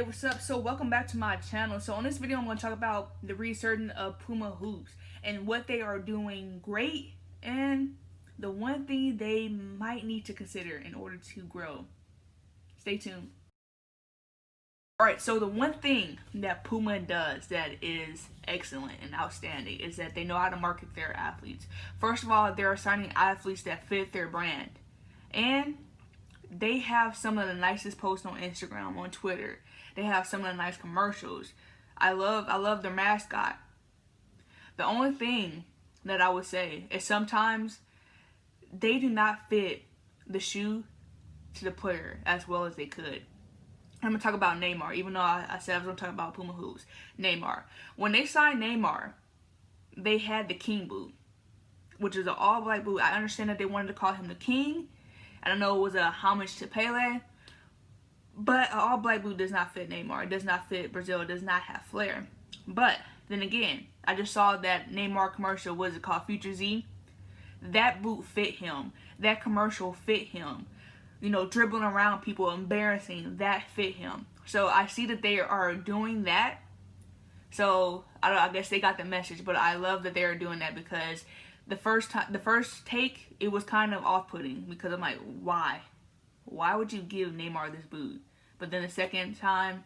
What's up? So welcome back to my channel. So on this video I'm going to talk about the resurgence of Puma Hoops and what they are doing great and the one thing they might need to consider in order to grow. Stay tuned. Alright, so the one thing that Puma does that is excellent and outstanding is that they know how to market their athletes. First of all, they're signing athletes that fit their brand. And they have some of the nicest posts on Instagram, on Twitter. They have some of the nice commercials. I love their mascot. The only thing that I would say is sometimes they do not fit the shoe to the player as well as they could. I'm going to talk about Neymar, even though I said I was going to talk about Puma Hoops. Neymar. When they signed Neymar, they had the King boot, which is an all-black boot. I understand that they wanted to call him the King. I don't know, it was a homage to Pele. But an all-black boot does not fit Neymar. It does not fit Brazil. It does not have flair. But then again, I just saw that Neymar commercial, what is it called, Future Z? That boot fit him. That commercial fit him. You know, dribbling around people, embarrassing, that fit him. So I see that they are doing that. So I guess they got the message, but I love that they are doing that because the first take, it was kind of off-putting because I'm like, why? Why would you give Neymar this boot? But then the second time,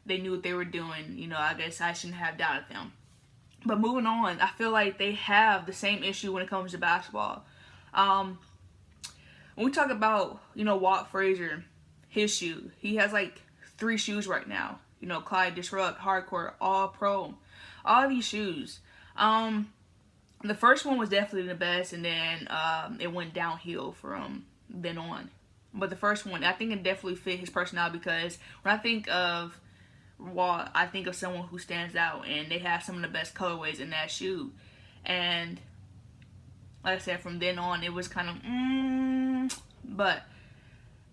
they knew what they were doing. You know, I guess I shouldn't have doubted them. But moving on, I feel like they have the same issue when it comes to basketball. When we talk about, you know, Walt Frazier, his shoe, he has like 3 shoes right now. You know, Clylde, Disrupt, Hardcore, All Pro, all these shoes. The first one was definitely the best, and then it went downhill from then on. But the first one, I think it definitely fit his personality because when I think of Walt, I think of someone who stands out, and they have some of the best colorways in that shoe. And like I said, from then on, it was kind of, but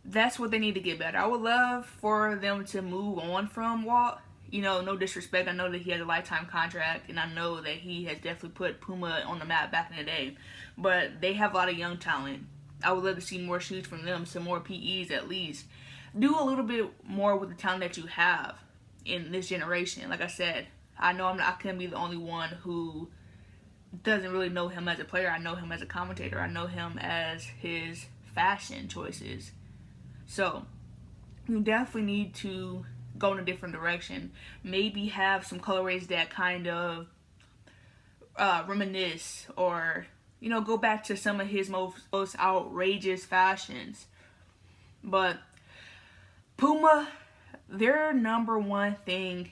that's what they need to get better. I would love for them to move on from Walt. You know, no disrespect. I know that he has a lifetime contract, and I know that he has definitely put Puma on the map back in the day. But they have a lot of young talent. I would love to see more shoes from them, some more PEs at least. Do a little bit more with the talent that you have in this generation. Like I said, I know I couldn't be the only one who doesn't really know him as a player. I know him as a commentator. I know him as his fashion choices. So, you definitely need to go in a different direction. Maybe have some colorways that kind of reminisce, or you know, go back to some of his most outrageous fashions. But Puma, their number one thing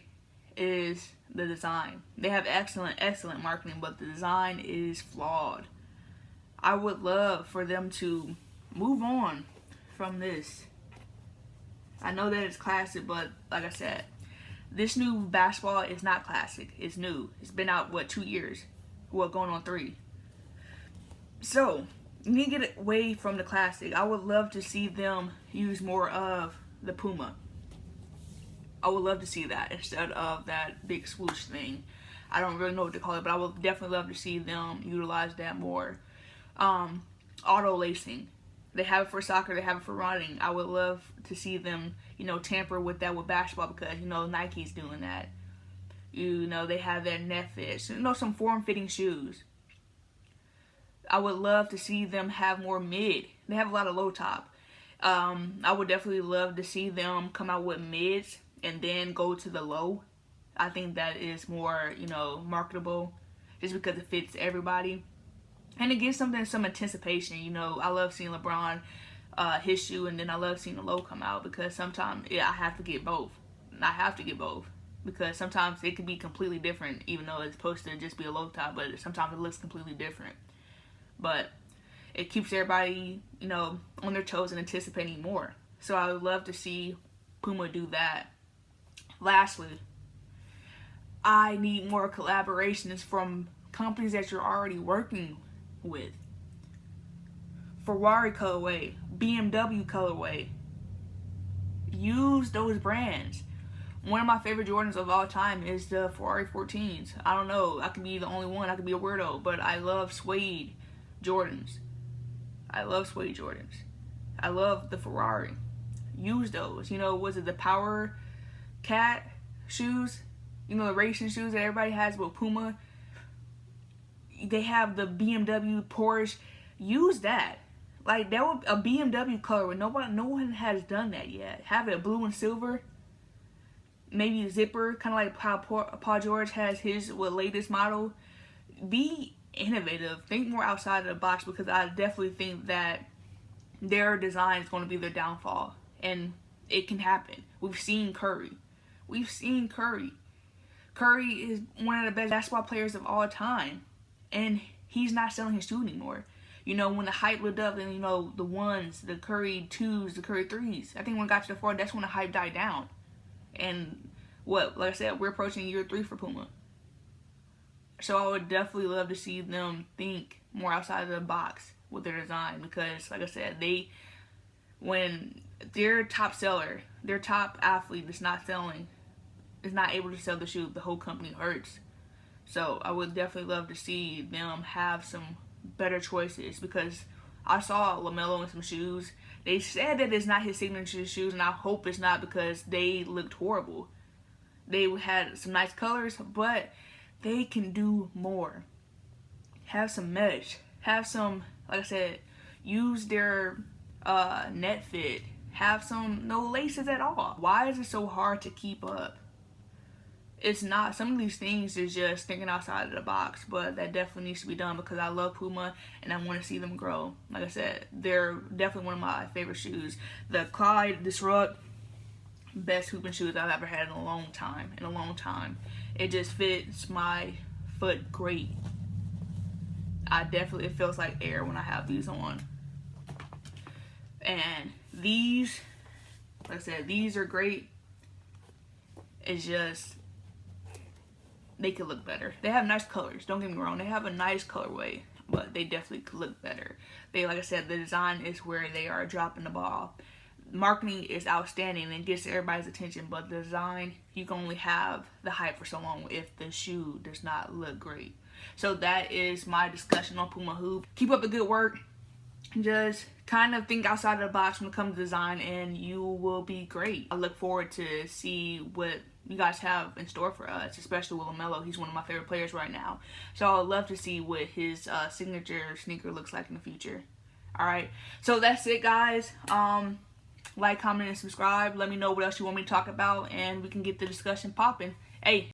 is the design. They have excellent marketing, but the design is flawed. I would love for them to move on from this. I know that it's classic, but like I said, this new basketball is not classic. It's new. It's been out, what, 2 years? Well, going on 3. So, you need to get away from the classic. I would love to see them use more of the Puma. I would love to see that instead of that big swoosh thing. I don't really know what to call it, but I would definitely love to see them utilize that more. Auto lacing. They have it for soccer, they have it for running. I would love to see them, you know, tamper with that with basketball because, you know, Nike's doing that. You know, they have their net fits. You know, some form-fitting shoes. I would love to see them have more mid. They have a lot of low top. I would definitely love to see them come out with mids and then go to the low. I think that is more, you know, marketable just because it fits everybody. And it gives something some anticipation. You know, I love seeing LeBron, his shoe, and then I love seeing the low come out because sometimes, yeah, I have to get both. I have to get both because sometimes it could be completely different, even though it's supposed to just be a low top, but sometimes it looks completely different. But it keeps everybody, you know, on their toes and anticipating more. So I would love to see Puma do that. Lastly, I need more collaborations from companies that you're already working with. Ferrari colorway, BMW colorway. Use those brands. One of my favorite Jordans of all time is the Ferrari 14s. I don't know, I could be the only one, I could be a weirdo, but I love suede Jordans. I love suede Jordans. I love the Ferrari. Use those. You know, was it the Power cat shoes, you know, the racing shoes that everybody has with Puma. They have the BMW, Porsche. Use that. Like, that would a BMW color. No one has done that yet. Have it blue and silver. Maybe a zipper, kind of like how Paul George has his latest model. Be innovative. Think more outside of the box, because I definitely think that their design is going to be their downfall. And it can happen. We've seen Curry. Curry is one of the best basketball players of all time. And he's not selling his shoe anymore. You know, when the hype lived up, and, you know, the ones, the Curry 2s, the Curry 3s. I think when it got to the 4, that's when the hype died down. And like I said, we're approaching year 3 for Puma. So I would definitely love to see them think more outside of the box with their design. Because, like I said, when their top seller, their top athlete is not able to sell the shoe, the whole company hurts. So I would definitely love to see them have some better choices, because I saw LaMelo in some shoes. They said that it's not his signature shoes, and I hope it's not, because they looked horrible. They had some nice colors, but they can do more. Have some mesh. Have some, like I said, use their net fit. Have no laces at all. Why is it so hard to keep up? It's not. Some of these things is just thinking outside of the box, but that definitely needs to be done, because I love Puma and I want to see them grow. Like I said, they're definitely one of my favorite shoes. The Clylde Disrupt, best hooping shoes I've ever had in a long time. It just fits my foot great. It feels like air when I have these on. And these, like I said, these are great. It's just, they could look better. They have nice colors. Don't get me wrong. They have a nice colorway, but they definitely could look better. Like I said, the design is where they are dropping the ball. Marketing is outstanding and gets everybody's attention, but the design, you can only have the hype for so long if the shoe does not look great. So that is my discussion on Puma Hoop. Keep up the good work. Just kind of think outside of the box when it comes to design, and you will be great. I look forward to see what you guys have in store for us, especially with LaMelo. He's one of my favorite players right now. So I would love to see what his signature sneaker looks like in the future. Alright, so that's it, guys. Like, comment, and subscribe. Let me know what else you want me to talk about, and we can get the discussion popping. Hey.